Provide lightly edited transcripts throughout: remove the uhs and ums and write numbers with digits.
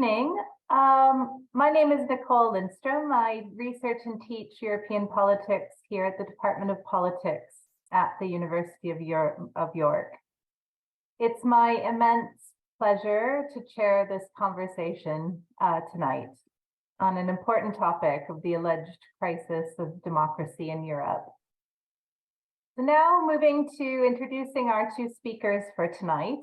evening. My name is Nicole Lindstrom. I research and teach European politics here at the Department of Politics at the University of York. It's my immense pleasure to chair this conversation tonight on an important topic of the alleged crisis of democracy in Europe. So now moving to introducing our two speakers for tonight.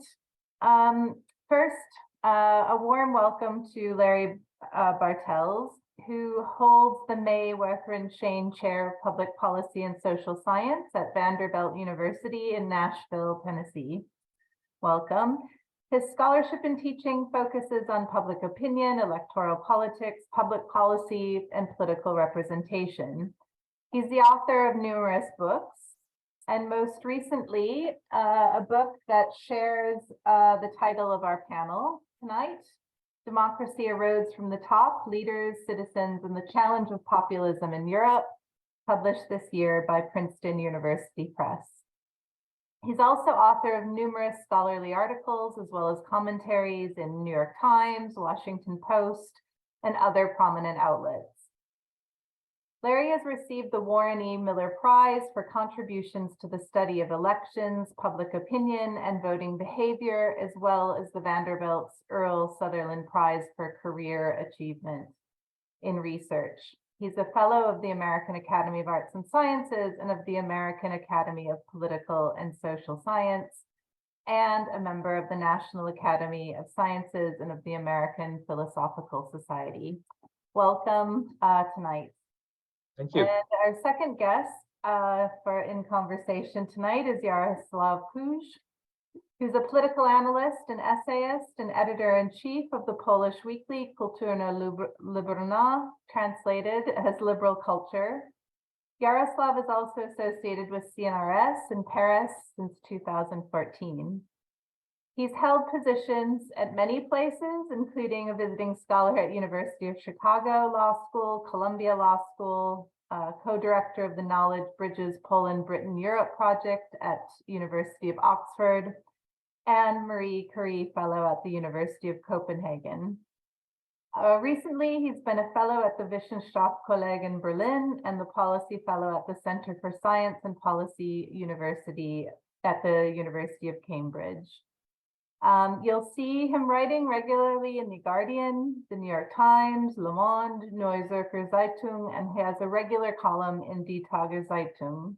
First, a warm welcome to Larry Bartels, who holds the May Wertherin Shane Chair of Public Policy and Social Science at Vanderbilt University in Nashville, Tennessee. Welcome. His scholarship and teaching focuses on public opinion, electoral politics, public policy, and political representation. He's the author of numerous books, and most recently, a book that shares the title of our panel tonight, Democracy Erodes from the Top, Leaders, Citizens, and the Challenge of Populism in Europe, published this year by Princeton University Press. He's also author of numerous scholarly articles, as well as commentaries in New York Times, Washington Post, and other prominent outlets. Larry has received the Warren E. Miller Prize for contributions to the study of elections, public opinion, and voting behavior, as well as the Vanderbilt's Earl Sutherland Prize for career achievement in research. He's a fellow of the American Academy of Arts and Sciences and of the American Academy of Political and Social Science, and a member of the National Academy of Sciences and of the American Philosophical Society. Welcome tonight. Thank you. And our second guest in conversation tonight is Jarosław Kuisz, who's a political analyst and essayist and editor-in-chief of the Polish weekly Kulturna Liberalna, translated as Liberal Culture. Jarosław is also associated with CNRS in Paris since 2014. He's held positions at many places, including a visiting scholar at University of Chicago Law School, Columbia Law School, co-director of the Knowledge Bridges Poland, Britain, Europe project at University of Oxford, and Marie Curie Fellow at the University of Copenhagen. Recently, he's been a fellow at the Wissenschaftskolleg in Berlin and the policy fellow at the Center for Science and Policy University at the University of Cambridge. You'll see him writing regularly in The Guardian, The New York Times, Le Monde, Neue Zürcher Zeitung, and he has a regular column in Die Tage Zeitung.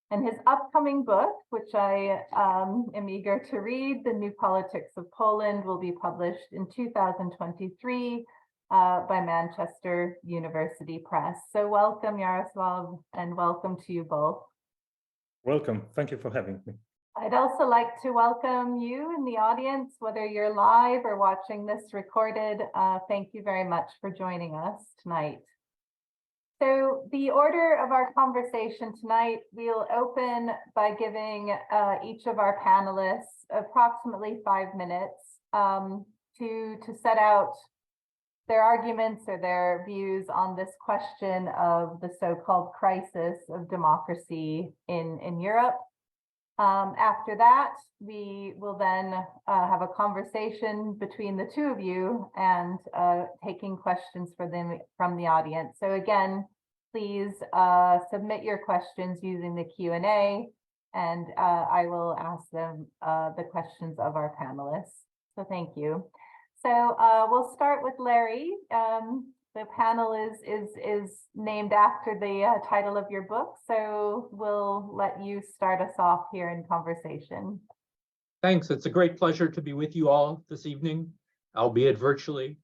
And his upcoming book, which I am eager to read, The New Politics of Poland, will be published in 2023 by Manchester University Press. So welcome, Jarosław, and welcome to you both. Welcome. Thank you for having me. I'd also like to welcome you in the audience, whether you're live or watching this recorded. Thank you very much for joining us tonight. So the order of our conversation tonight, we'll open by giving each of our panelists approximately 5 minutes to set out their arguments or their views on this question of the so-called crisis of democracy in Europe. After that, we will then have a conversation between the two of you and taking questions from the audience. So again, please submit your questions using the Q&A, and I will ask them the questions of our panelists. So thank you. So we'll start with Larry. The panel is named after the title of your book, so we'll let you start us off here in conversation. Thanks. It's a great pleasure to be with you all this evening, albeit virtually.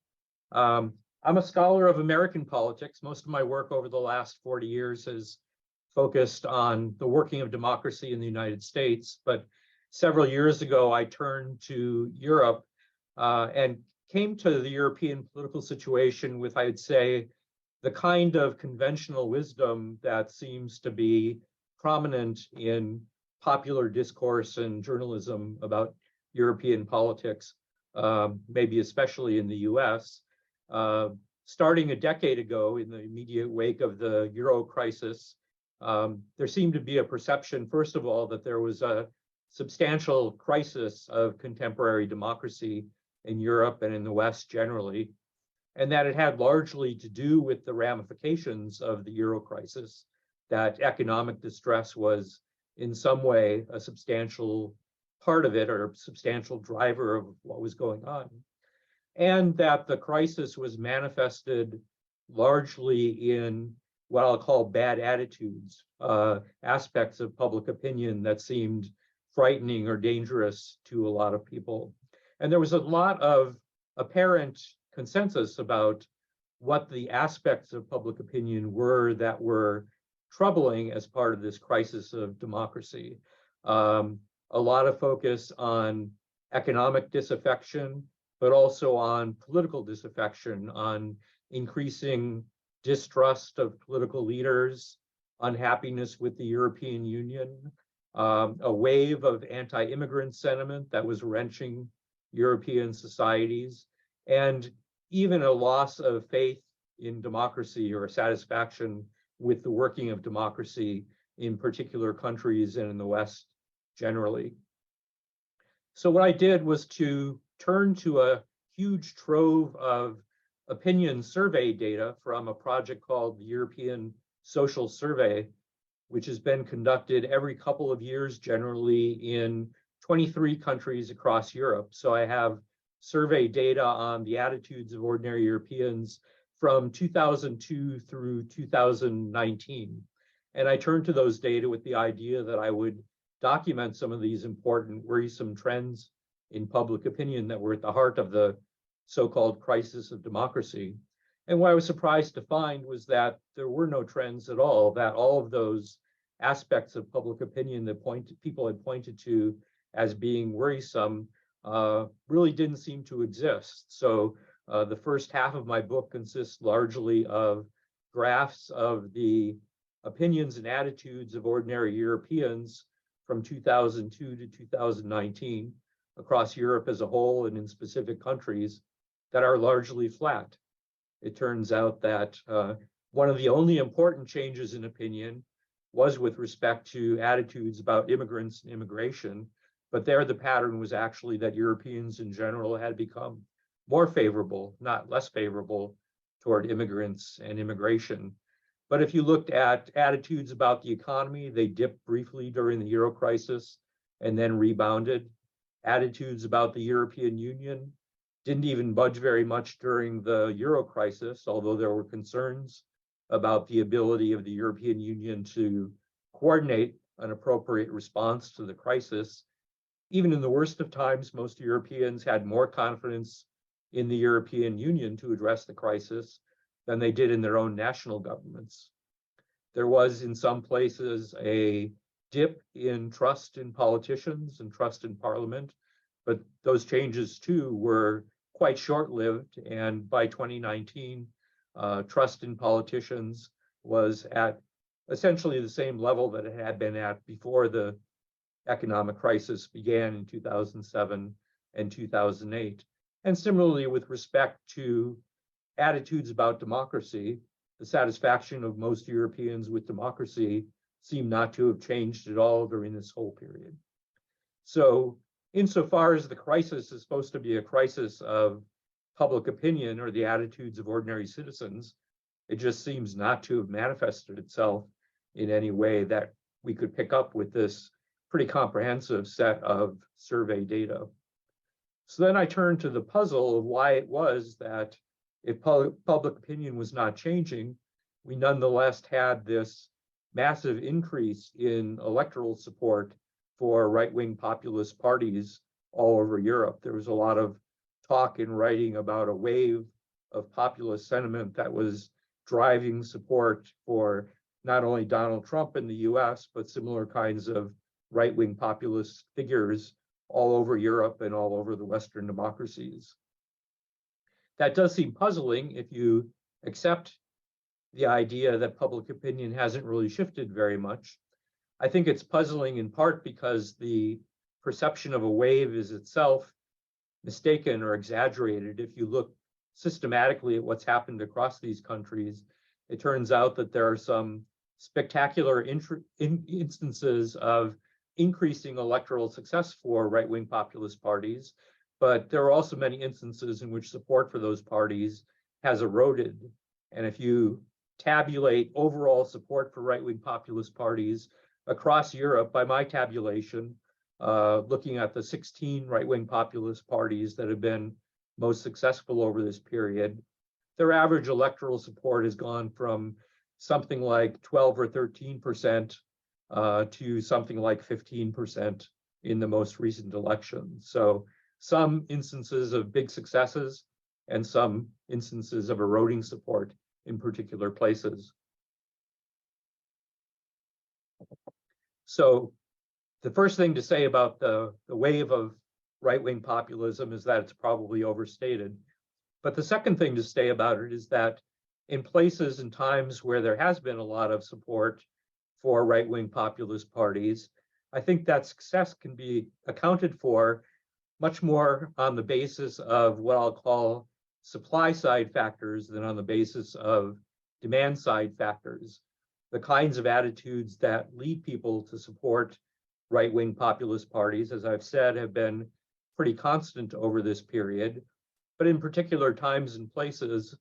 I'm a scholar of American politics. Most of my work over the last 40 years has focused on the working of democracy in the United States, but several years ago, I turned to Europe and came to the European political situation with, I'd say, the kind of conventional wisdom that seems to be prominent in popular discourse and journalism about European politics, maybe especially in the US. Starting a decade ago, in the immediate wake of the Euro crisis, there seemed to be a perception, first of all, that there was a substantial crisis of contemporary democracy in Europe and in the West generally, and that it had largely to do with the ramifications of the Euro crisis, that economic distress was in some way a substantial part of it or a substantial driver of what was going on, and that the crisis was manifested largely in what I'll call bad attitudes, aspects of public opinion that seemed frightening or dangerous to a lot of people. And there was a lot of apparent consensus about what the aspects of public opinion were that were troubling as part of this crisis of democracy. A lot of focus on economic disaffection, but also on political disaffection, on increasing distrust of political leaders, unhappiness with the European Union, a wave of anti-immigrant sentiment that was wrenching European societies, and even a loss of faith in democracy or satisfaction with the working of democracy in particular countries and in the West generally. So what I did was to turn to a huge trove of opinion survey data from a project called the European Social Survey, which has been conducted every couple of years, generally in 23 countries across Europe. So I have survey data on the attitudes of ordinary Europeans from 2002 through 2019. And I turned to those data with the idea that I would document some of these important worrisome trends in public opinion that were at the heart of the so-called crisis of democracy. And what I was surprised to find was that there were no trends at all, that all of those aspects of public opinion that people had pointed to as being worrisome really didn't seem to exist. So the first half of my book consists largely of graphs of the opinions and attitudes of ordinary Europeans from 2002 to 2019 across Europe as a whole and in specific countries that are largely flat. It turns out that one of the only important changes in opinion was with respect to attitudes about immigrants and immigration, but there the pattern was actually that Europeans in general had become more favorable, not less favorable, toward immigrants and immigration. But if you looked at attitudes about the economy, they dipped briefly during the Euro crisis and then rebounded. Attitudes about the European Union didn't even budge very much during the Euro crisis, although there were concerns about the ability of the European Union to coordinate an appropriate response to the crisis. Even in the worst of times, most Europeans had more confidence in the European Union to address the crisis than they did in their own national governments. There was, in some places, a dip in trust in politicians and trust in parliament, but those changes too were quite short-lived, and by 2019, trust in politicians was at essentially the same level that it had been at before the economic crisis began in 2007 and 2008. And similarly, with respect to attitudes about democracy, the satisfaction of most Europeans with democracy seemed not to have changed at all during this whole period. So insofar as the crisis is supposed to be a crisis of public opinion or the attitudes of ordinary citizens, it just seems not to have manifested itself in any way that we could pick up with this pretty comprehensive set of survey data. So then I turned to the puzzle of why it was that if public opinion was not changing, we nonetheless had this massive increase in electoral support for right-wing populist parties all over Europe. There was a lot of talk and writing about a wave of populist sentiment that was driving support for not only Donald Trump in the US, but similar kinds of right-wing populist figures all over Europe and all over the Western democracies. That does seem puzzling if you accept the idea that public opinion hasn't really shifted very much. I think it's puzzling in part because the perception of a wave is itself mistaken or exaggerated. If you look systematically at what's happened across these countries, it turns out that there are some spectacular instances of increasing electoral success for right-wing populist parties, but there are also many instances in which support for those parties has eroded. And if you tabulate overall support for right-wing populist parties across Europe, by my tabulation, looking at the 16 right-wing populist parties that have been most successful over this period, their average electoral support has gone from something like 12 or 13% to something like 15% in the most recent election. So some instances of big successes and some instances of eroding support in particular places. So the first thing to say about the wave of right-wing populism is that it's probably overstated. But the second thing to say about it is that in places and times where there has been a lot of support for right-wing populist parties, I think that success can be accounted for much more on the basis of what I'll call supply side factors than on the basis of demand side factors. The kinds of attitudes that lead people to support right-wing populist parties, as I've said, have been pretty constant over this period. But in particular times and places,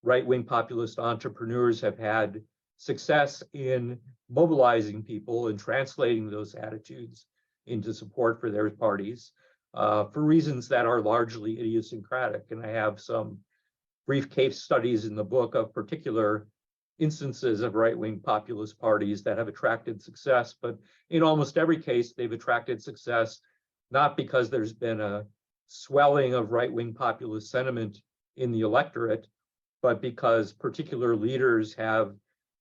right-wing populist entrepreneurs have had success in mobilizing people and translating those attitudes into support for their parties for reasons that are largely idiosyncratic. And I have some brief case studies in the book of particular instances of right-wing populist parties that have attracted success, but in almost every case, they've attracted success not because there's been a swelling of right-wing populist sentiment in the electorate, but because particular leaders have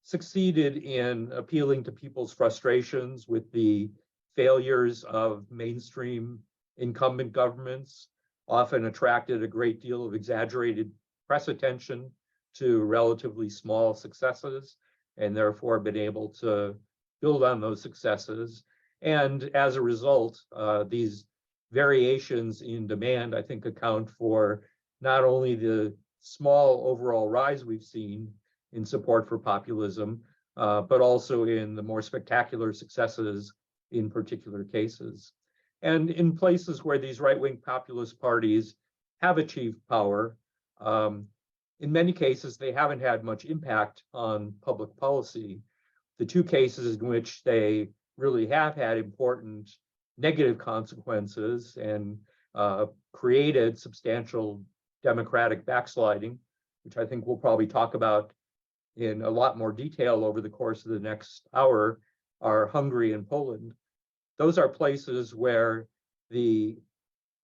succeeded in appealing to people's frustrations with the failures of mainstream incumbent governments, often attracted a great deal of exaggerated press attention to relatively small successes, and therefore been able to build on those successes. And as a result, these variations in demand, I think, account for not only the small overall rise we've seen in support for populism, but also in the more spectacular successes in particular cases. And in places where these right-wing populist parties have achieved power, in many cases, they haven't had much impact on public policy. The two cases in which they really have had important negative consequences and created substantial democratic backsliding, which I think we'll probably talk about in a lot more detail over the course of the next hour, are Hungary and Poland. Those are places where the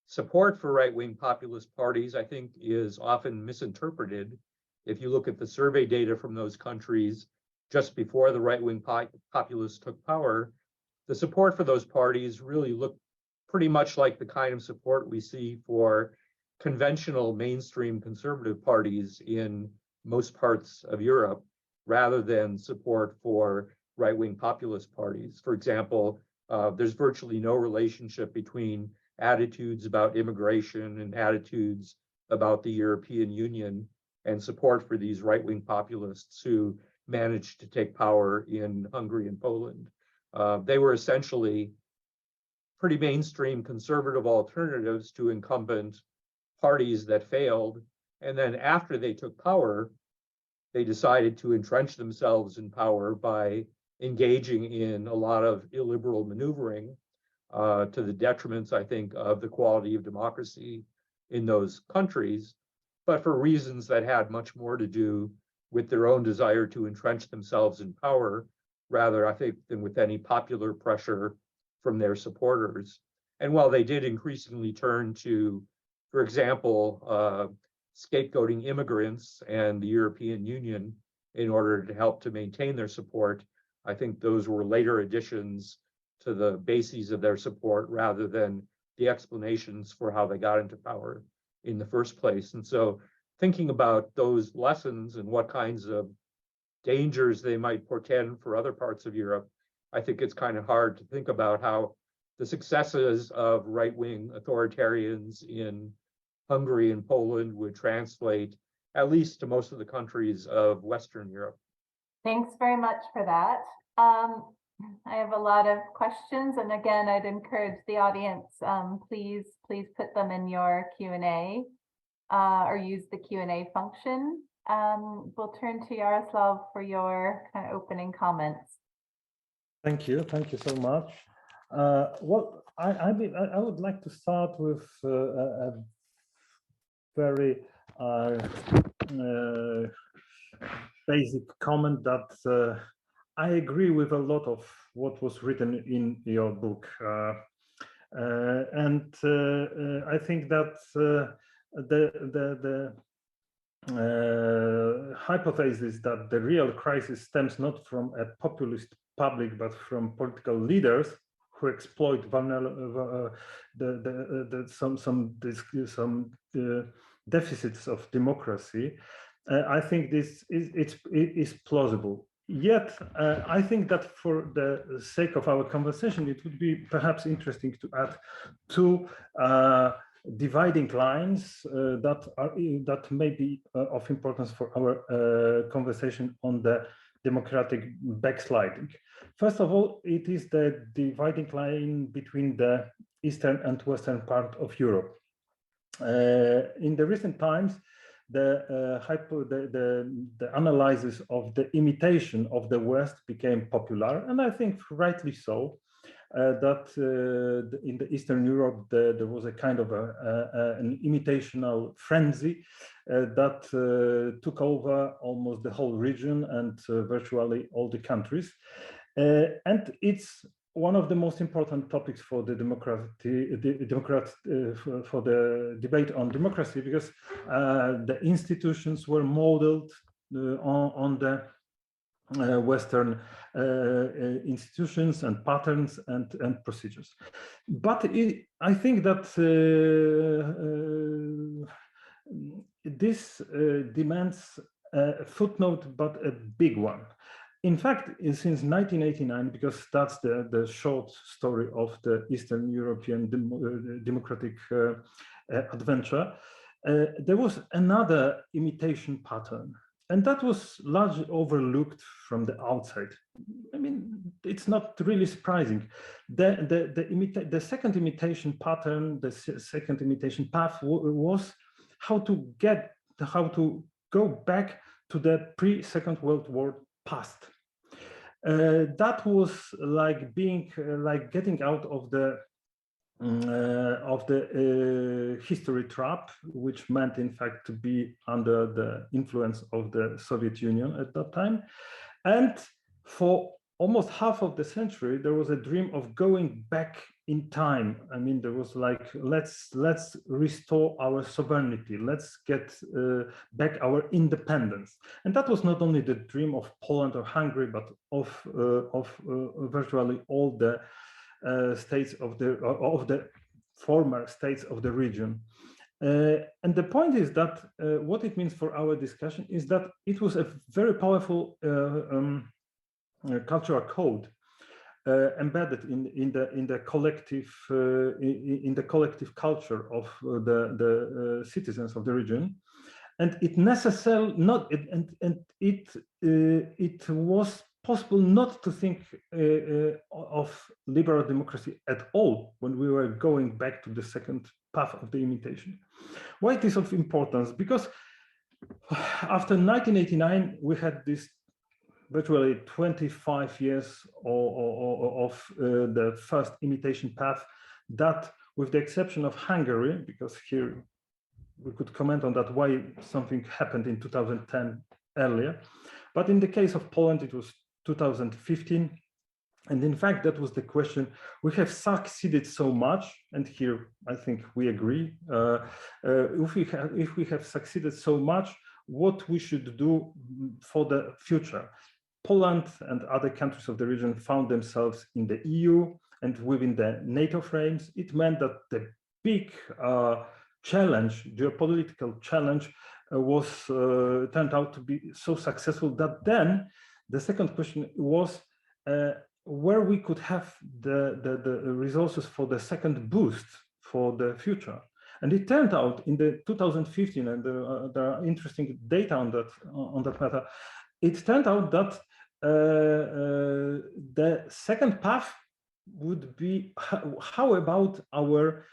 support for right-wing populist parties, I think, is often misinterpreted. If you look at the survey data from those countries just before the right-wing populists took power, the support for those parties really looked pretty much like the kind of support we see for conventional mainstream conservative parties in most parts of Europe, rather than support for right-wing populist parties. For example, there's virtually no relationship between attitudes about immigration and attitudes about the European Union and support for these right-wing populists who managed to take power in Hungary and Poland. They were essentially pretty mainstream conservative alternatives to incumbent parties that failed. And then after they took power, they decided to entrench themselves in power by engaging in a lot of illiberal maneuvering to the detriments, I think, of the quality of democracy in those countries, but for reasons that had much more to do with their own desire to entrench themselves in power, rather, I think, than with any popular pressure from their supporters. And while they did increasingly turn to, for example, scapegoating immigrants and the European Union in order to help to maintain their support, I think those were later additions to the bases of their support rather than the explanations for how they got into power in the first place. And so thinking about those lessons and what kinds of dangers they might portend for other parts of Europe, I think it's kind of hard to think about how the successes of right-wing authoritarians in Hungary and Poland would translate, at least to most of the countries of Western Europe. Thanks very much for that. I have a lot of questions, and again, I'd encourage the audience, please put them in your Q&A or use the Q&A function. We'll turn to Jarosław for your kind of opening comments. Thank you so much. Well, I would like to start with a very basic comment that I agree with a lot of what was written in your book, and I think that the hypothesis that the real crisis stems not from a populist public but from political leaders who exploit some deficits of democracy. I think this is plausible. Yet, I think that for the sake of our conversation, it would be perhaps interesting to add two dividing lines that may be of importance for our conversation on the democratic backsliding. First of all, it is the dividing line between the eastern and western part of Europe. In the recent times, the analysis of the imitation of the West became popular, and I think rightly so. That in the Eastern Europe, there was a kind of an imitational frenzy that took over almost the whole region and virtually all the countries. And it's one of the most important topics for the for the debate on democracy, because the institutions were modeled on the Western institutions and patterns and procedures. But I think that this demands a footnote, but a big one. In fact, since 1989, because that's the short story of the Eastern European democratic adventure, there was another imitation pattern. And that was largely overlooked from the outside. I mean, it's not really surprising. The second imitation pattern, the second imitation path was how to go back to the pre-Second World War past. That was like getting out of the history trap, which meant in fact to be under the influence of the Soviet Union at that time. And for almost half of the century, there was a dream of going back in time. I mean, there was like, let's restore our sovereignty, let's get back our independence. And that was not only the dream of Poland or Hungary, but of virtually all the states of the former states of the region. And the point is that what it means for our discussion is that it was a very powerful cultural code embedded in the collective culture of the citizens of the region, and it necessarily it was possible not to think of liberal democracy at all when we were going back to the second path of the imitation. Why it is of importance? Because after 1989, we had this virtually 25 years of the first imitation path that, with the exception of Hungary, because here we could comment on that, why something happened in 2010 earlier. But in the case of Poland, it was 2015. And in fact, that was the question. We have succeeded so much, and here I think we agree. If we have succeeded so much, what we should do for the future? Poland and other countries of the region found themselves in the EU and within the NATO frames. It meant that the big challenge, geopolitical challenge, was turned out to be so successful that then the second question was where we could have the resources for the second boost for the future. And it turned out in the 2015, and there are interesting data on that matter. It turned out that the second path would be how about our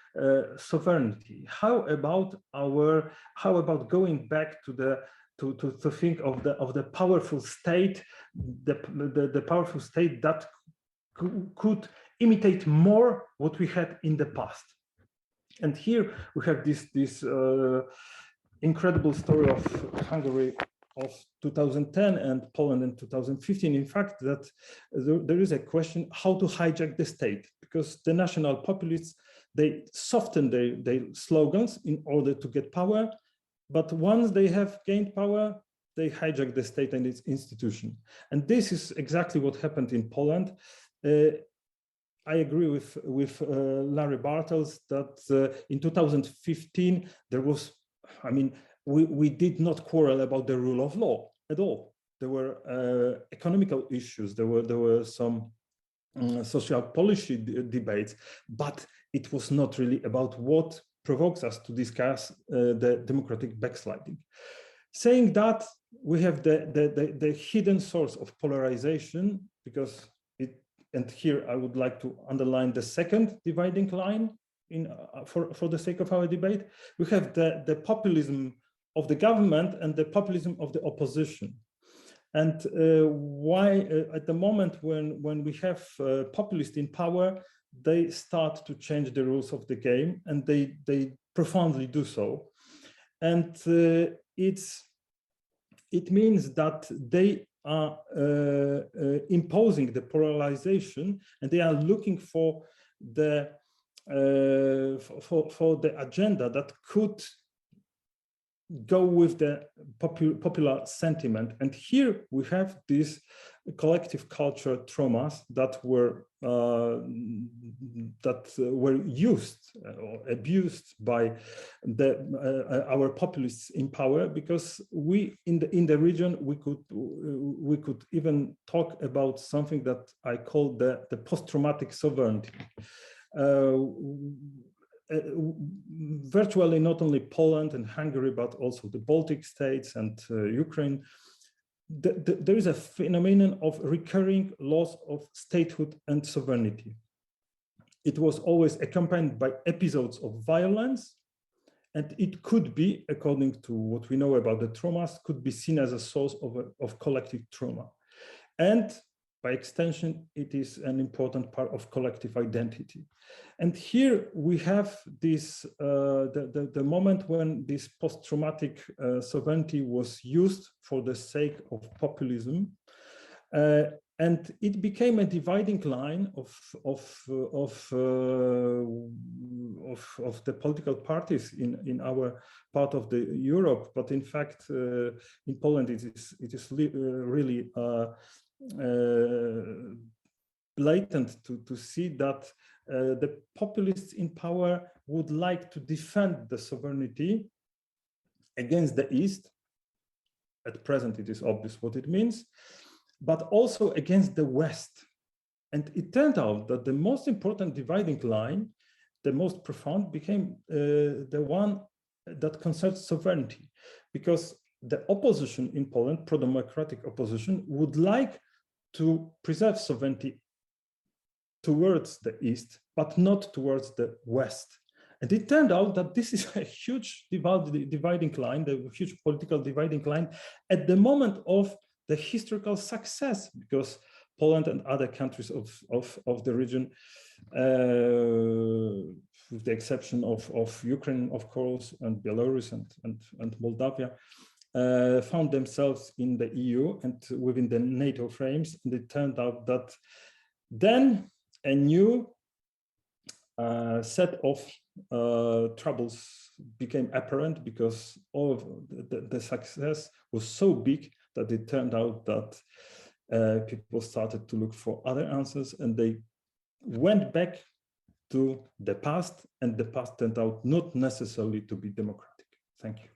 sovereignty? How about going back to the to think of the powerful state, the powerful state that could imitate more what we had in the past. And here we have this incredible story of Hungary of 2010 and Poland in 2015. In fact, that there is a question how to hijack the state, because the national populists, they soften their slogans in order to get power. But once they have gained power, they hijack the state and its institution. And this is exactly what happened in Poland. I agree with Larry Bartels that in 2015, there was, I mean, we did not quarrel about the rule of law at all. There were economical issues. There were some social policy debates, but it was not really about what provokes us to discuss the democratic backsliding. Saying that, we have the hidden source of polarization, because and here I would like to underline the second dividing line for the sake of our debate. We have the populism of the government and the populism of the opposition. And why at the moment when we have populists in power, they start to change the rules of the game, and they profoundly do so. And it means that they are imposing the polarization, and they are looking for the agenda that could go with the popular sentiment. And here we have these collective culture traumas that were used or abused by our populists in power, because we in the region we could even talk about something that I call the post-traumatic sovereignty. Virtually not only Poland and Hungary, but also the Baltic states and Ukraine, there is a phenomenon of recurring loss of statehood and sovereignty. It was always accompanied by episodes of violence, and it could be, according to what we know about the traumas, could be seen as a source of collective trauma. And by extension, it is an important part of collective identity. And here we have this, the moment when this post-traumatic sovereignty was used for the sake of populism. And it became a dividing line of the political parties in our part of the Europe. But in fact, in Poland, it is really blatant to see that the populists in power would like to defend the sovereignty against the East. At present, it is obvious what it means, but also against the West. And it turned out that the most important dividing line, the most profound, became the one that concerns sovereignty, because the opposition in Poland, pro-democratic opposition, would like to preserve sovereignty towards the East, but not towards the West. And it turned out that this is a huge dividing line, the huge political dividing line at the moment of the historical success, because Poland and other countries of the region, with the exception of Ukraine, of course, and Belarus and Moldavia, found themselves in the EU and within the NATO frames. And it turned out that then a new set of troubles became apparent, because all of the success was so big that it turned out that people started to look for other answers, and they went back to the past, and the past turned out not necessarily to be democratic. Thank you.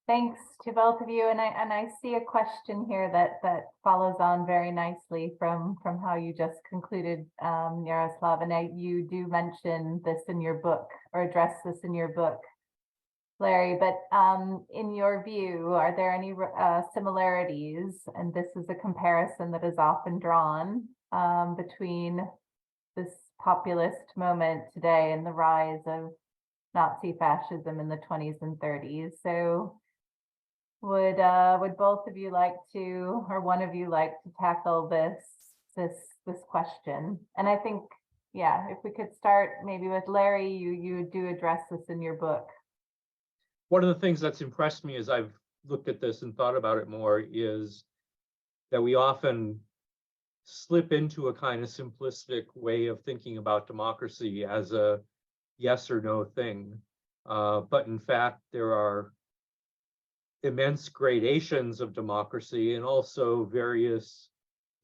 Thanks to both of you. And I see a question here that follows on very nicely from how you just concluded, Jarosław. And you do mention this in your book, or address this in your book. Larry, but in your view, are there any similarities? And this is a comparison that is often drawn between this populist moment today and the rise of Nazi fascism in the 20s and 30s. So would both of you like to, or one of you like to tackle this question? And I think, yeah, if we could start maybe with Larry, you do address this in your book. One of the things that's impressed me as I've looked at this and thought about it more is that we often slip into a kind of simplistic way of thinking about democracy as a yes or no thing. But in fact, there are immense gradations of democracy and also various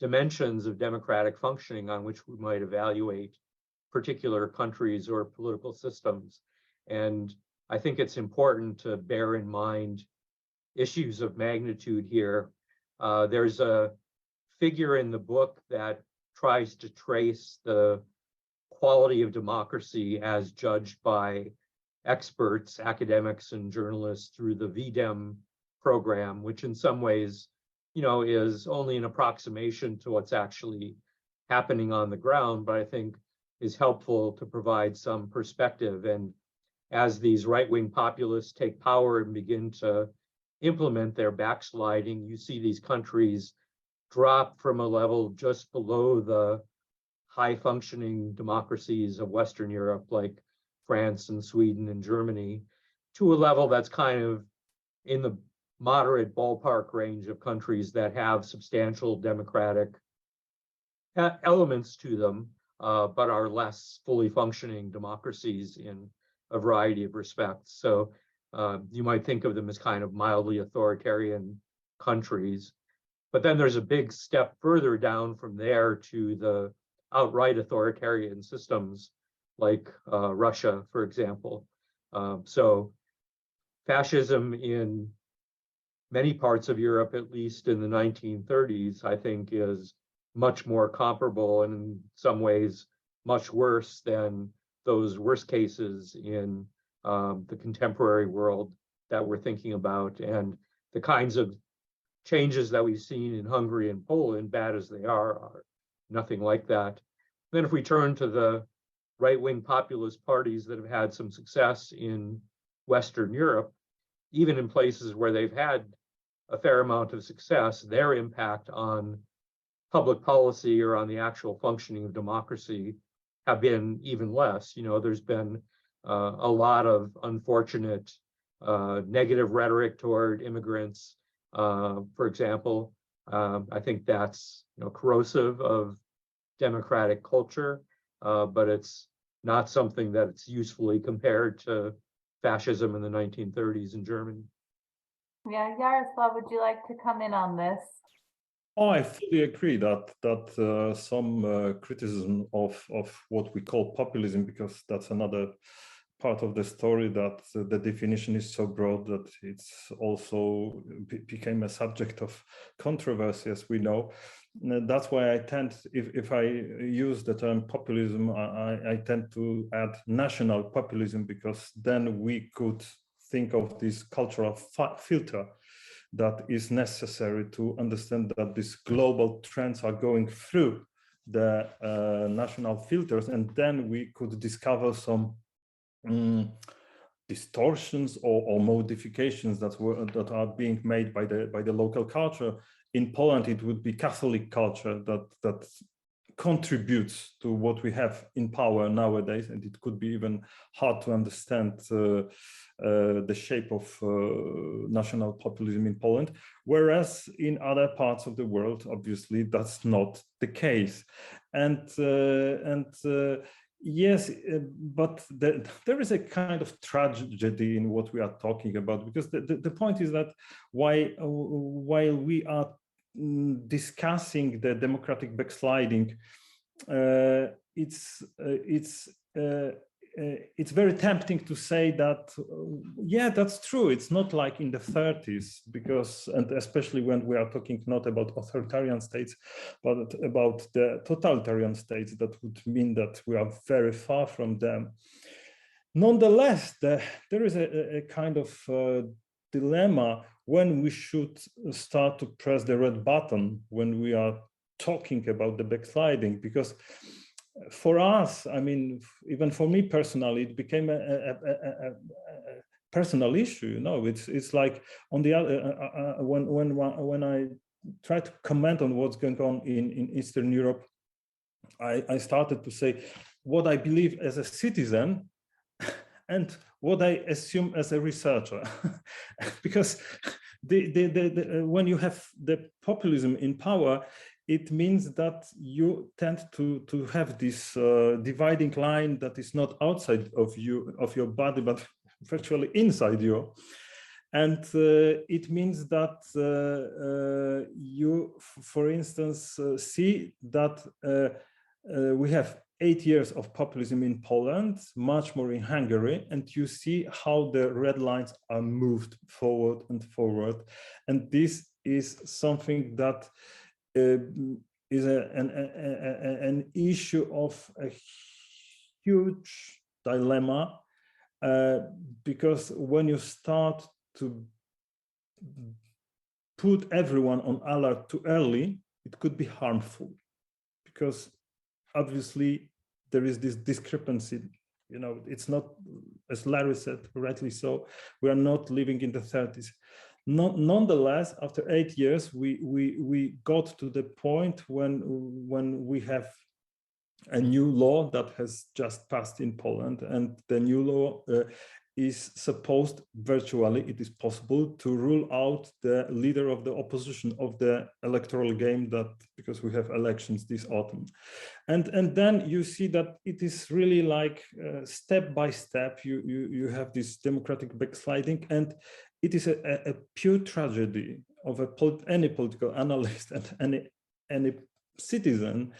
dimensions of democratic functioning on which we might evaluate particular countries or political systems. And I think it's important to bear in mind issues of magnitude here. There's a figure in the book that tries to trace the quality of democracy as judged by experts, academics, and journalists through the VDEM program, which in some ways, is only an approximation to what's actually happening on the ground, but I think is helpful to provide some perspective. And as these right-wing populists take power and begin to implement their backsliding, you see these countries drop from a level just below the high-functioning democracies of Western Europe, like France and Sweden and Germany, to a level that's kind of in the moderate ballpark range of countries that have substantial democratic elements to them, but are less fully functioning democracies in a variety of respects. So you might think of them as kind of mildly authoritarian countries. But then there's a big step further down from there to the outright authoritarian systems like Russia, for example. So fascism in many parts of Europe, at least in the 1930s, I think is much more comparable and in some ways much worse than those worst cases in the contemporary world that we're thinking about. And the kinds of changes that we've seen in Hungary and Poland, bad as they are nothing like that. Then if we turn to the right-wing populist parties that have had some success in Western Europe, even in places where they've had a fair amount of success, their impact on public policy or on the actual functioning of democracy have been even less. There's been a lot of unfortunate negative rhetoric toward immigrants, for example. I think that's corrosive of democratic culture, but it's not something that's usefully compared to fascism in the 1930s in Germany. Yeah, Jarosław, would you like to come in on this? Oh, I fully agree that some criticism of what we call populism, because that's another part of the story, that the definition is so broad that it's also became a subject of controversy, as we know. That's why I tend, if I use the term populism, I tend to add national populism, because then we could think of this cultural filter that is necessary to understand that these global trends are going through the national filters, and then we could discover some distortions or modifications that are being made by the local culture. In Poland, it would be Catholic culture that contributes to what we have in power nowadays, and it could be even hard to understand the shape of national populism in Poland, whereas in other parts of the world, obviously, that's not the case. Yes, but there is a kind of tragedy in what we are talking about, because the point is that while we are discussing the democratic backsliding, it's very tempting to say that, yeah, that's true. It's not like in the 30s, and especially when we are talking not about authoritarian states, but about the totalitarian states, that would mean that we are very far from them. Nonetheless, there is a kind of dilemma when we should start to press the red button when we are talking about the backsliding, because for us, I mean, even for me personally, it became a personal issue. You know, it's like on the other when I try to comment on what's going on in Eastern Europe, I started to say what I believe as a citizen and what I assume as a researcher, because when you have the populism in power, it means that you tend to have this dividing line that is not outside of your body, but virtually inside you. And it means that you, for instance, see that we have 8 years of populism in Poland, much more in Hungary, and you see how the red lines are moved forward and forward. And this is something that is an issue of a huge dilemma, because when you start to put everyone on alert too early, it could be harmful, because obviously there is this discrepancy. You know, it's not, as Larry said, rightly so, we are not living in the 30s. Nonetheless, after 8 years, we got to the point when we have a new law that has just passed in Poland, and the new law is supposed, virtually, it is possible to rule out the leader of the opposition of the electoral game, that because we have elections this autumn. And then you see that it is really like step by step, you have this democratic backsliding, and it is a pure tragedy of any political analyst and any citizen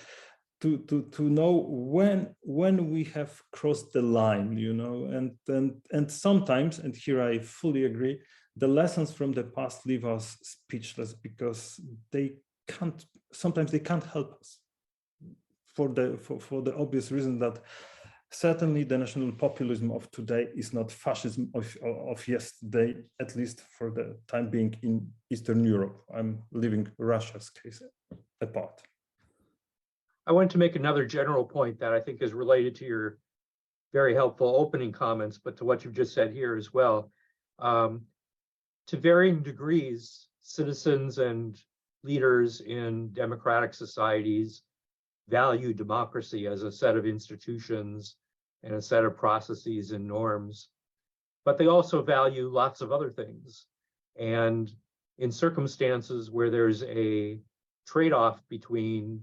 to know when we have crossed the line, you know, and sometimes, and here I fully agree, the lessons from the past leave us speechless, because sometimes they can't help us, for the obvious reason that certainly the national populism of today is not fascism of yesterday, at least for the time being in Eastern Europe. I'm leaving Russia's case apart. I want to make another general point that I think is related to your very helpful opening comments, but to what you've just said here as well. To varying degrees, citizens and leaders in democratic societies value democracy as a set of institutions and a set of processes and norms, but they also value lots of other things. And in circumstances where there's a trade-off between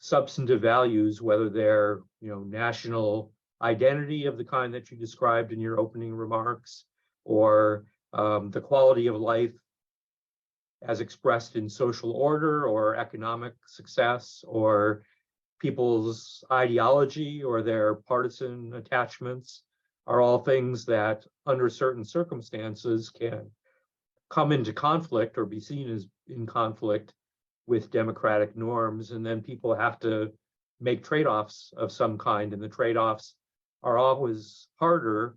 substantive values, whether they're, you know, national identity of the kind that you described in your opening remarks, or the quality of life as expressed in social order or economic success, or people's ideology or their partisan attachments, are all things that under certain circumstances can come into conflict or be seen as in conflict with democratic norms. And then people have to make trade-offs of some kind, and the trade-offs are always harder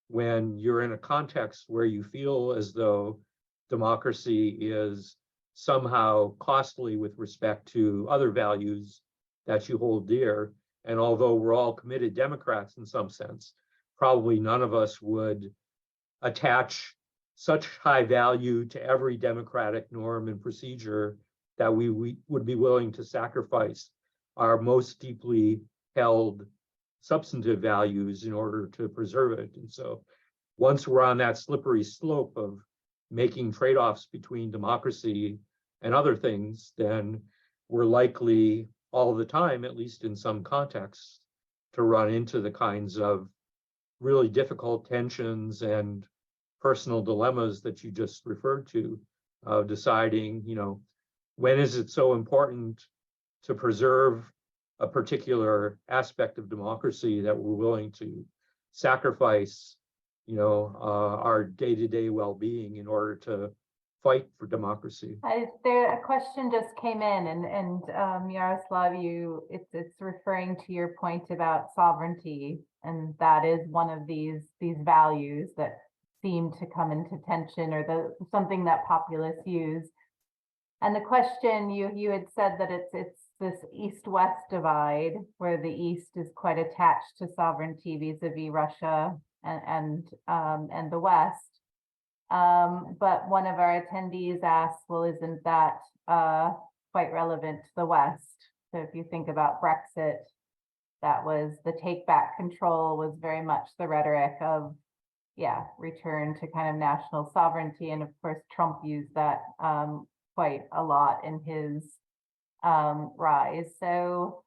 when you're in a context where you feel as though democracy is somehow costly with respect to other values that you hold dear. And although we're all committed Democrats in some sense, probably none of us would attach such high value to every democratic norm and procedure that we would be willing to sacrifice our most deeply held substantive values in order to preserve it. And so once we're on that slippery slope of making trade-offs between democracy and other things, then we're likely all the time, at least in some contexts, to run into the kinds of really difficult tensions and personal dilemmas that you just referred to, of deciding, you know, when is it so important to preserve a particular aspect of democracy that we're willing to sacrifice, you know, our day-to-day well-being in order to fight for democracy? There, a question just came in, and Jarosław, it's referring to your point about sovereignty And that is one of these values that seem to come into tension, or something that populists use. And the question, you had said that it's this East-West divide, where the East is quite attached to sovereignty vis-a-vis Russia and the West. But one of our attendees asked, well, isn't that quite relevant to the West? So if you think about Brexit, that was the take back control, was very much the rhetoric of, return to kind of national sovereignty. And of course, Trump used that quite a lot in his rise. So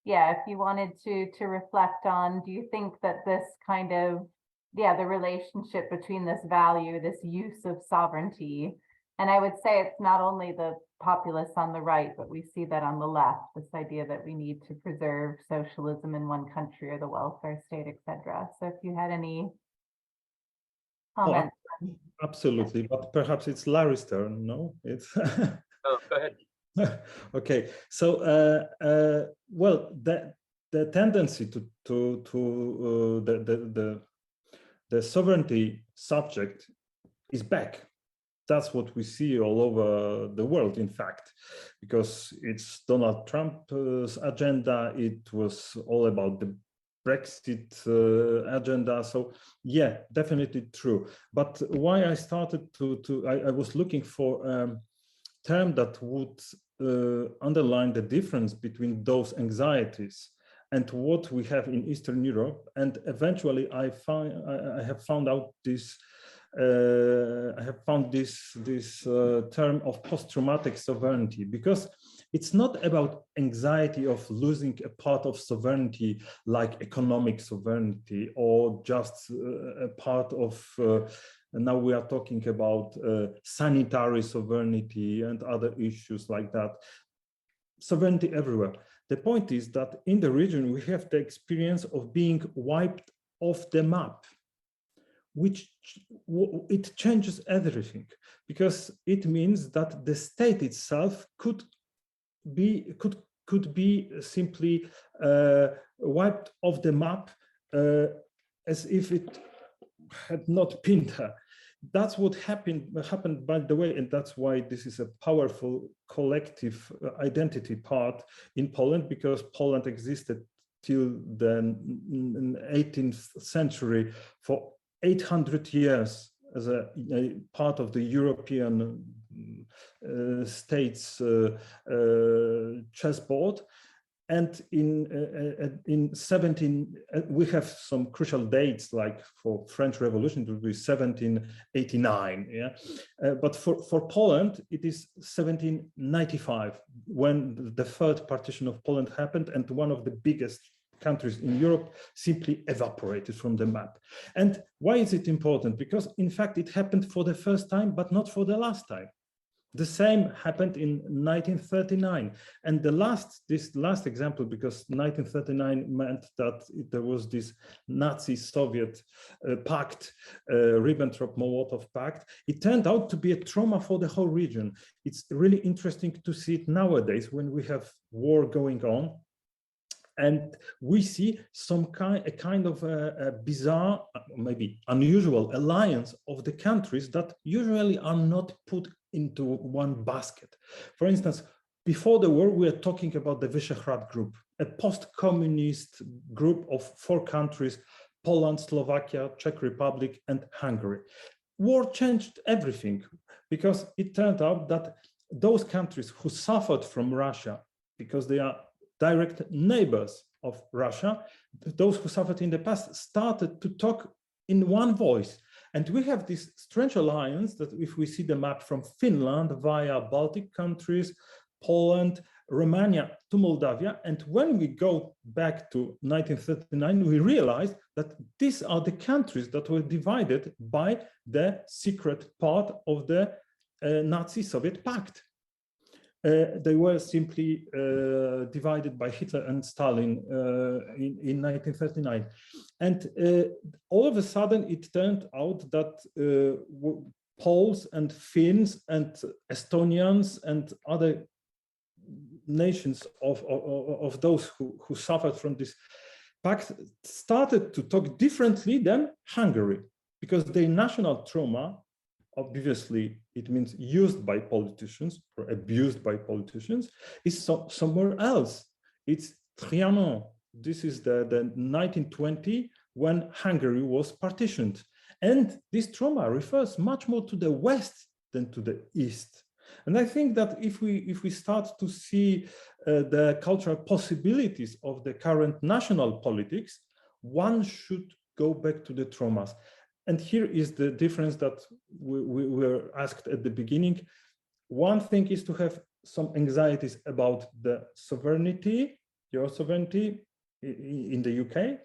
if you wanted to reflect on, do you think that this kind of, the relationship between this value, this use of sovereignty, and I would say it's not only the populists on the right, but we see that on the left, this idea that we need to preserve socialism in one country or the welfare state, etc. So if you had any comments. Oh, absolutely, but perhaps it's Larry's turn, no? It's Oh, go ahead. Okay, so well, the tendency to the sovereignty subject is back. That's what we see all over the world, in fact, because it's Donald Trump's agenda. It was all about the Brexit agenda. So yeah, definitely true. But why I started I was looking for a term that would underline the difference between those anxieties and what we have in Eastern Europe. And eventually I have found out this. I have found this term of post-traumatic sovereignty, because it's not about anxiety of losing a part of sovereignty like economic sovereignty, or just a part of now we are talking about sanitary sovereignty and other issues like that. Sovereignty everywhere. The point is that in the region we have the experience of being wiped off the map, which it changes everything, because it means that the state itself could be simply wiped off the map as if it had not been there. That's what happened, by the way, and that's why this is a powerful collective identity part in Poland, because Poland existed till the 18th century for 800 years as a part of the European states chessboard. And in 17, we have some crucial dates, like for French Revolution, it will be 1789. Yeah, but for Poland, it is 1795 when the third partition of Poland happened, and one of the biggest countries in Europe simply evaporated from the map. And why is it important? Because in fact, it happened for the first time, but not for the last time. The same happened in 1939. And this last example, because 1939 meant that there was this Nazi-Soviet pact, Ribbentrop-Molotov pact. It turned out to be a trauma for the whole region. It's really interesting to see it nowadays when we have war going on. And we see a kind of a bizarre, maybe unusual alliance of the countries that usually are not put into one basket. For instance, before the war, we were talking about the Visegrad Group, a post-communist group of 4 countries, Poland, Slovakia, Czech Republic, and Hungary. War changed everything, because it turned out that those countries who suffered from Russia, because they are direct neighbors of Russia, those who suffered in the past started to talk in one voice. And we have this strange alliance that, if we see the map from Finland via Baltic countries, Poland, Romania to Moldavia, and when we go back to 1939, we realize that these are the countries that were divided by the secret part of the Nazi-Soviet pact. They were simply divided by Hitler and Stalin in 1939. And all of a sudden, it turned out that Poles and Finns and Estonians and other nations of those who suffered from this Pact started to talk differently than Hungary, because their national trauma, obviously it means used by politicians or abused by politicians, is somewhere else. It's Trianon. This is the 1920, when Hungary was partitioned. And this trauma refers much more to the West than to the East. And I think that if we start to see the cultural possibilities of the current national politics, one should go back to the traumas. And here is the difference that we were asked at the beginning. One thing is to have some anxieties about the sovereignty, your sovereignty in the UK.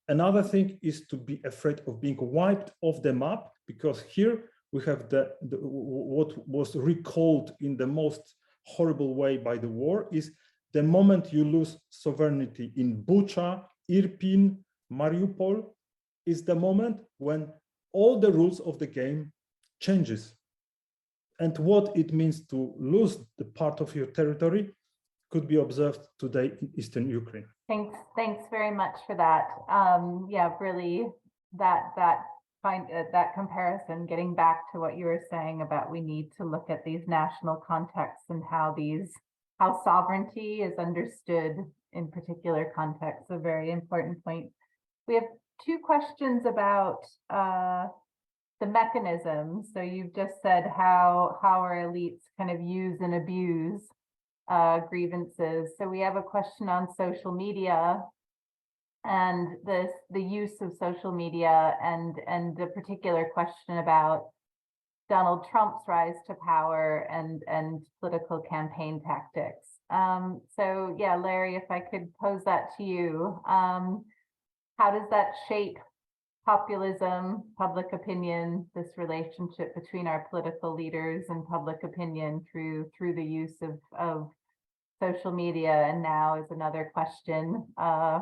Another thing is to be afraid of being wiped off the map, because here we have what was recalled in the most horrible way by the war is the moment you lose sovereignty in Bucha, Irpin, Mariupol, is the moment when all the rules of the game changes. And what it means to lose the part of your territory could be observed today in Eastern Ukraine. Thanks very much for that. Yeah, really, that comparison, getting back to what you were saying about we need to look at these national contexts and how sovereignty is understood in particular contexts, a very important point. We have two questions about the mechanism. So you've just said how our elites kind of use and abuse grievances. So we have a question on social media and the use of social media, and the particular question about Donald Trump's rise to power and political campaign tactics. So yeah, Larry, if I could pose that to you, how does that shape populism, public opinion, this relationship between our political leaders and public opinion through the use of social media? And now is another question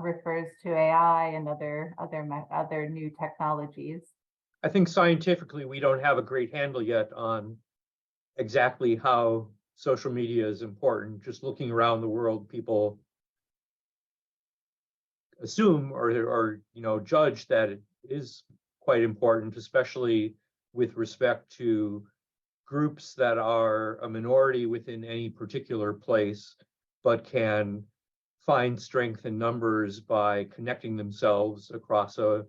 refers to AI and other new technologies. I think scientifically, we don't have a great handle yet on exactly how social media is important. Just looking around the world, people assume or judge that it is quite important, especially with respect to groups that are a minority within any particular place, but can find strength in numbers by connecting themselves across a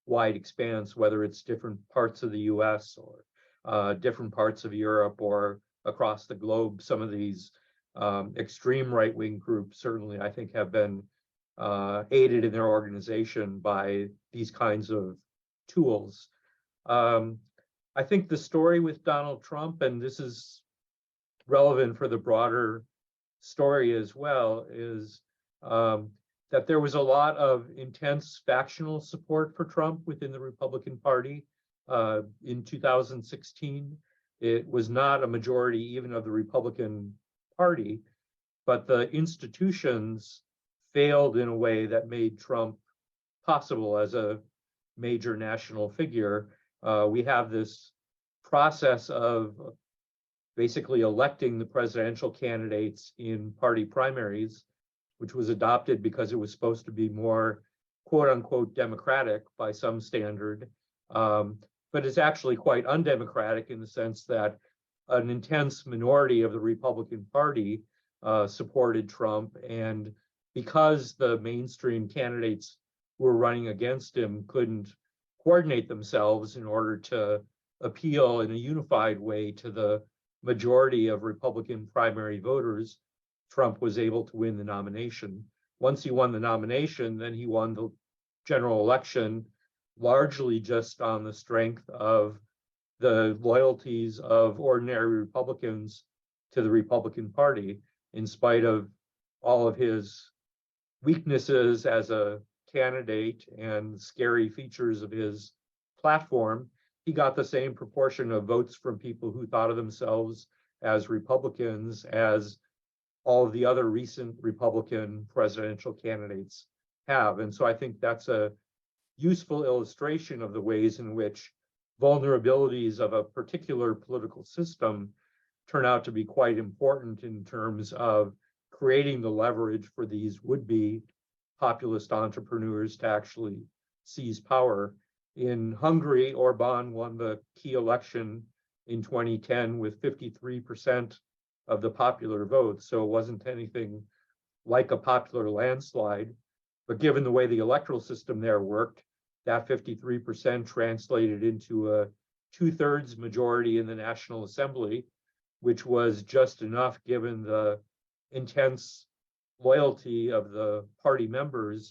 wide expanse, whether it's different parts of the US or different parts of Europe or across the globe. Some of these extreme right-wing groups certainly, I think, have been aided in their organization by these kinds of tools. I think the story with Donald Trump, and this is relevant for the broader story as well, is that there was a lot of intense factional support for Trump within the Republican Party in 2016. It was not a majority even of the Republican Party, but the institutions failed in a way that made Trump possible as a major national figure. We have this process of basically electing the presidential candidates in party primaries, which was adopted because it was supposed to be more quote unquote democratic by some standard. But it's actually quite undemocratic in the sense that an intense minority of the Republican Party supported Trump. And because the mainstream candidates who were running against him couldn't coordinate themselves in order to appeal in a unified way to the majority of Republican primary voters, Trump was able to win the nomination. Once he won the nomination, then he won the general election, largely just on the strength of the loyalties of ordinary Republicans to the Republican Party, in spite of all of his weaknesses as a candidate and scary features of his platform. He got the same proportion of votes from people who thought of themselves as Republicans as all of the other recent Republican presidential candidates have. And so I think that's a useful illustration of the ways in which vulnerabilities of a particular political system turn out to be quite important in terms of creating the leverage for these would-be populist entrepreneurs to actually seize power. In Hungary, Orban won the key election in 2010 with 53% of the popular vote. So it wasn't anything like a popular landslide. But given the way the electoral system there worked, that 53% translated into a 2/3 majority in the National Assembly, which was just enough given the intense loyalty of the party members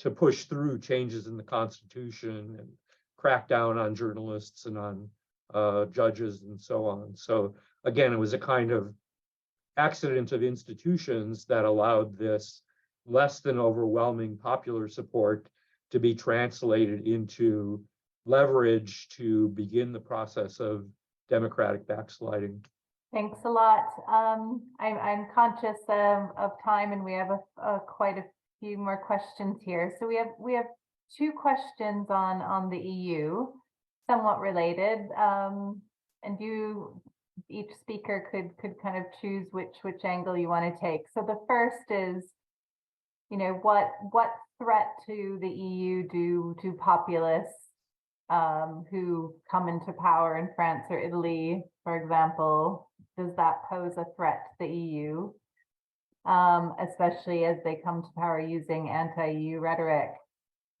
to push through changes in the Constitution and crack down on journalists and on judges and so on. So again, it was a kind of accident of institutions that allowed this less than overwhelming popular support to be translated into leverage to begin the process of democratic backsliding. Thanks a lot. I'm conscious of time, and we have quite a few more questions here. So we have two questions on the EU, somewhat related, and each speaker could kind of choose which angle you want to take. So the first is, what threat to the EU do populists who come into power in France or Italy, for example, does that pose a threat to the EU, especially as they come to power using anti-EU rhetoric?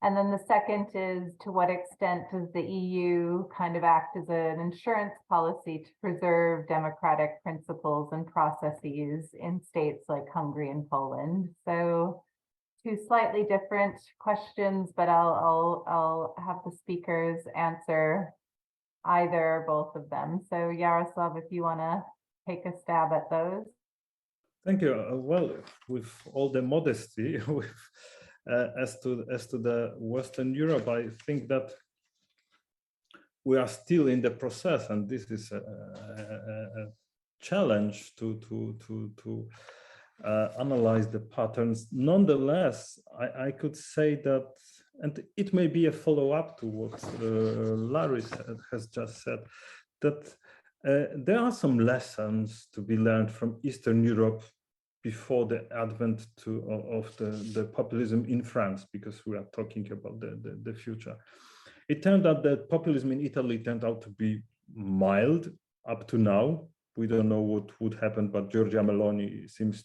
And then the second is, to what extent does the EU kind of act as an insurance policy to preserve democratic principles and processes in states like Hungary and Poland? So two slightly different questions, but I'll have the speakers answer either or both of them. So Jarosław, if you want to take a stab at those. Thank you. Well, with all the modesty, as to the Western Europe, I think that we are still in the process, and this is a challenge to analyze the patterns. Nonetheless, I could say that, and it may be a follow-up to what Larry has just said, that there are some lessons to be learned from Eastern Europe before the advent of the populism in France, because we are talking about the future. It turned out that populism in Italy turned out to be mild up to now. We don't know what would happen, but Giorgia Meloni seems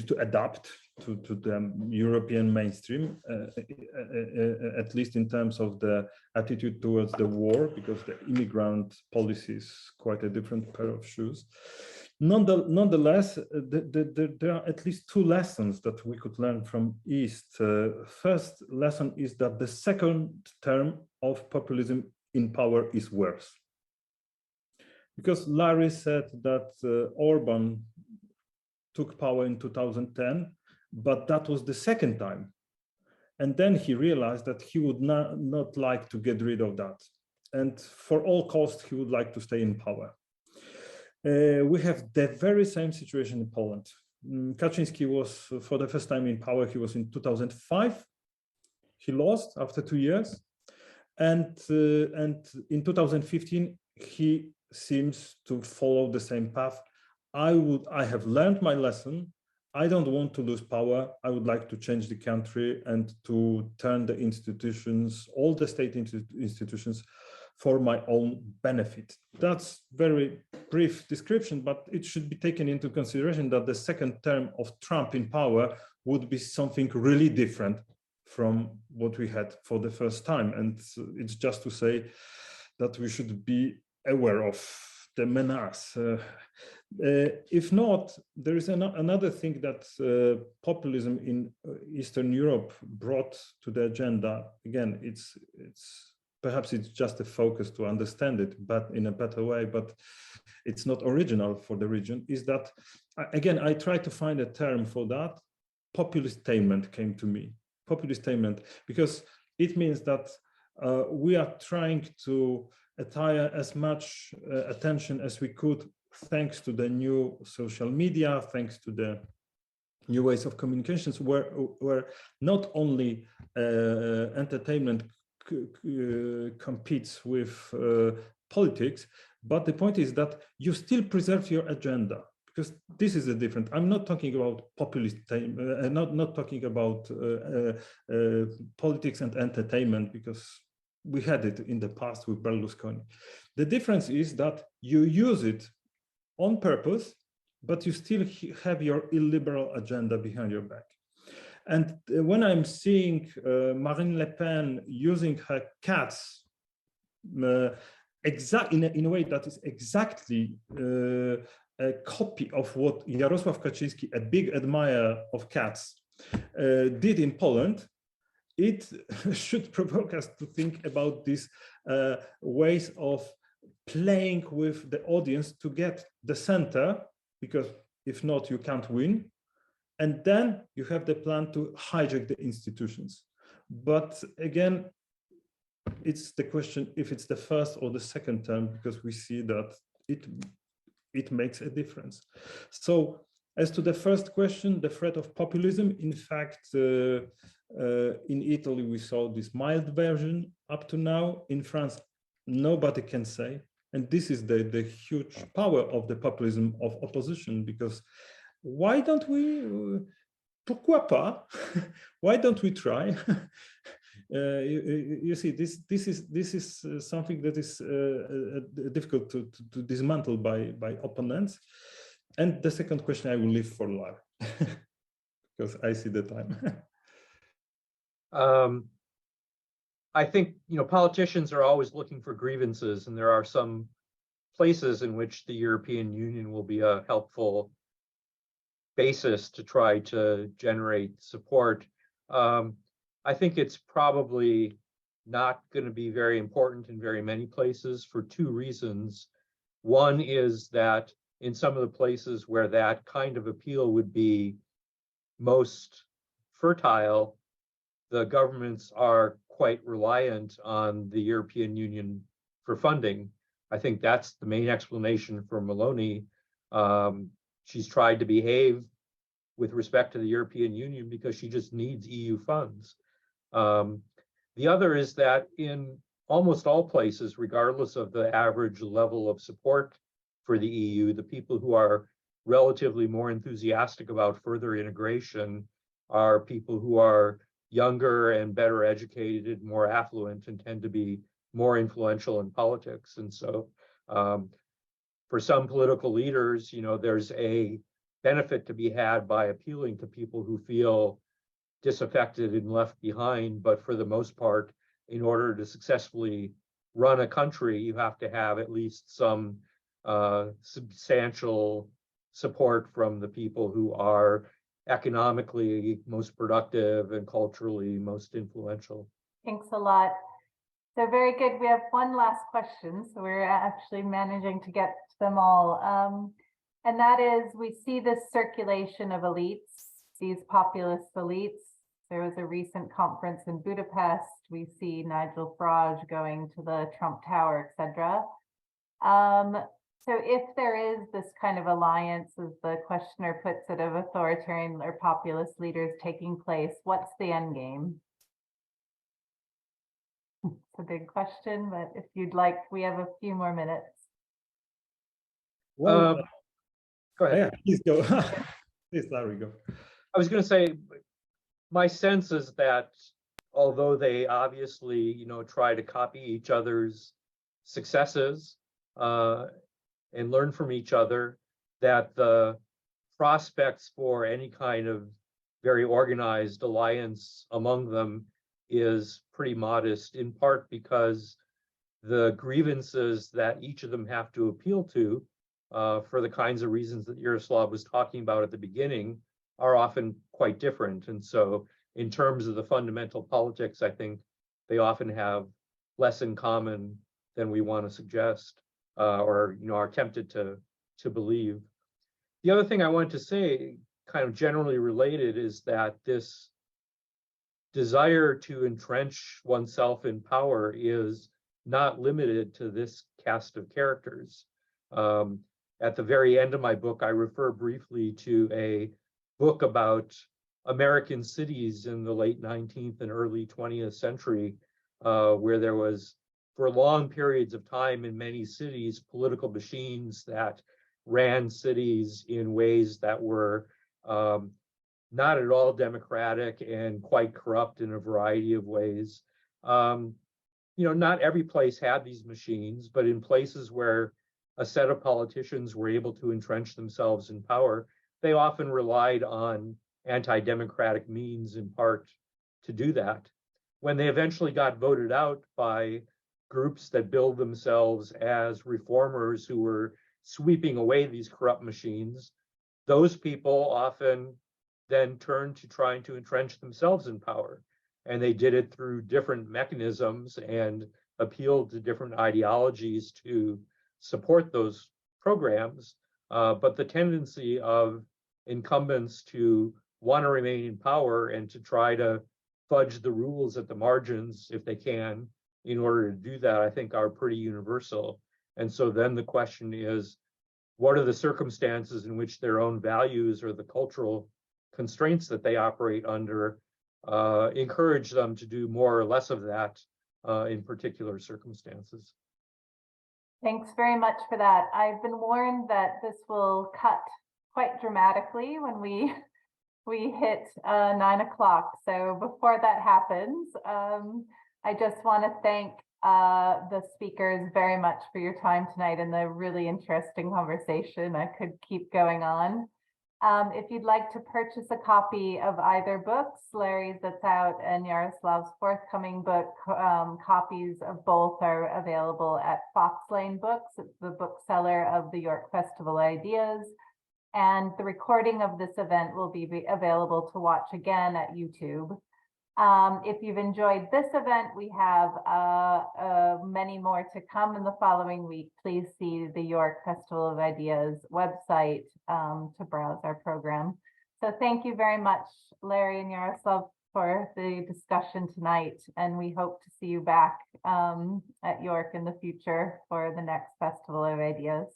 to adapt to the European mainstream, at least in terms of the attitude towards the war, because the immigrant policy is quite a different pair of shoes. Nonetheless, there are at least two lessons that we could learn from East. First lesson is that the second term of populism in power is worse. Because Larry said that Orban took power in 2010, but that was the second time. And then he realized that he would not like to get rid of that. And for all costs, he would like to stay in power. We have the very same situation in Poland. Kaczynski was, for the first time in power, he was in 2005. He lost after 2 years. And in 2015, he seems to follow the same path. I have learned my lesson. I don't want to lose power. I would like to change the country and to turn the institutions, all the state institutions, for my own benefit. That's very brief description, but it should be taken into consideration that the second term of Trump in power would be something really different from what we had for the first time. And it's just to say that we should be aware of the menace. If not, there is another thing that populism in Eastern Europe brought to the agenda. Again, perhaps it's just a focus to understand it, but in a better way, but it's not original for the region, is that, again, I try to find a term for that. Populist-tainment came to me. Populist-tainment, because it means that we are trying to attire as much attention as we could, thanks to the new social media, thanks to the new ways of communications, where not only entertainment competes with politics, but the point is that you still preserve your agenda, because this is the difference. I'm not talking about populist, not talking about politics and entertainment, because we had it in the past with Berlusconi. The difference is that you use it on purpose, but you still have your illiberal agenda behind your back. And when I'm seeing Marine Le Pen using her cats in a way that is exactly a copy of what Jarosław Kaczyński, a big admirer of cats, did in Poland, it should provoke us to think about these ways of playing with the audience to get the center, because if not, you can't win. And then you have the plan to hijack the institutions. But again, it's the question if it's the first or the second term, because we see that it makes a difference. So as to the first question, the threat of populism, in fact, in Italy, we saw this mild version up to now. In France, nobody can say. And this is the huge power of the populism of opposition, because why don't we, pourquoi pas? Why don't we try? You see, this is something that is difficult to dismantle by opponents. And the second question I will leave for Lara, because I see the time. I think, politicians are always looking for grievances, and there are some places in which the European Union will be a helpful basis to try to generate support. I think it's probably not going to be very important in very many places for two reasons. One is that in some of the places where that kind of appeal would be most fertile, the governments are quite reliant on the European Union for funding. I think that's the main explanation for Meloni. She's tried to behave with respect to the European Union because she just needs EU funds. The other is that in almost all places, regardless of the average level of support for the EU, the people who are relatively more enthusiastic about further integration are people who are younger and better educated, more affluent, and tend to be more influential in politics. And so for some political leaders, there's a benefit to be had by appealing to people who feel disaffected and left behind. But for the most part, in order to successfully run a country, you have to have at least some substantial support from the people who are economically most productive and culturally most influential. Thanks a lot. So very good. We have one last question. So we're actually managing to get to them all. And that is, we see this circulation of elites, these populist elites. There was a recent conference in Budapest. We see Nigel Farage going to the Trump Tower, etc. So if there is this kind of alliance, as the questioner puts it, of authoritarian or populist leaders taking place, what's the end game? It's a big question, but if you'd like, we have a few more minutes. Well, go ahead. Yeah, please go. Please, Larry, go. I was going to say, my sense is that although they obviously, try to copy each other's successes and learn from each other, that the prospects for any kind of very organized alliance among them is pretty modest, in part because the grievances that each of them have to appeal to, for the kinds of reasons that Jarosław was talking about at the beginning, are often quite different. And so in terms of the fundamental politics, I think they often have less in common than we want to suggest, or are tempted to believe. The other thing I want to say, kind of generally related, is that this desire to entrench oneself in power is not limited to this cast of characters. At the very end of my book, I refer briefly to a book about American cities in the late 19th and early 20th century, where there was, for long periods of time in many cities, political machines that ran cities in ways that were not at all democratic and quite corrupt in a variety of ways. Not every place had these machines, but in places where a set of politicians were able to entrench themselves in power, they often relied on anti-democratic means in part to do that. When they eventually got voted out by groups that billed themselves as reformers who were sweeping away these corrupt machines, those people often then turned to trying to entrench themselves in power. And they did it through different mechanisms and appealed to different ideologies to support those programs. But the tendency of incumbents to want to remain in power and to try to fudge the rules at the margins if they can in order to do that, I think are pretty universal. And so then the question is, what are the circumstances in which their own values or the cultural constraints that they operate under encourage them to do more or less of that in particular circumstances? Thanks very much for that. I've been warned that this will cut quite dramatically when we hit 9 o'clock. So before that happens, I just want to thank the speakers very much for your time tonight and the really interesting conversation. I could keep going on. If you'd like to purchase a copy of either books, Larry's that's out and Jarosław's forthcoming book, copies of both are available at Fox Lane Books. It's the bookseller of the York Festival Ideas. And the recording of this event will be available to watch again at YouTube. If you've enjoyed this event, we have many more to come in the following week. Please see the York Festival of Ideas website to browse our program. So thank you very much, Larry and Jarosław, for the discussion tonight. And we hope to see you back at York in the future for the next Festival of Ideas.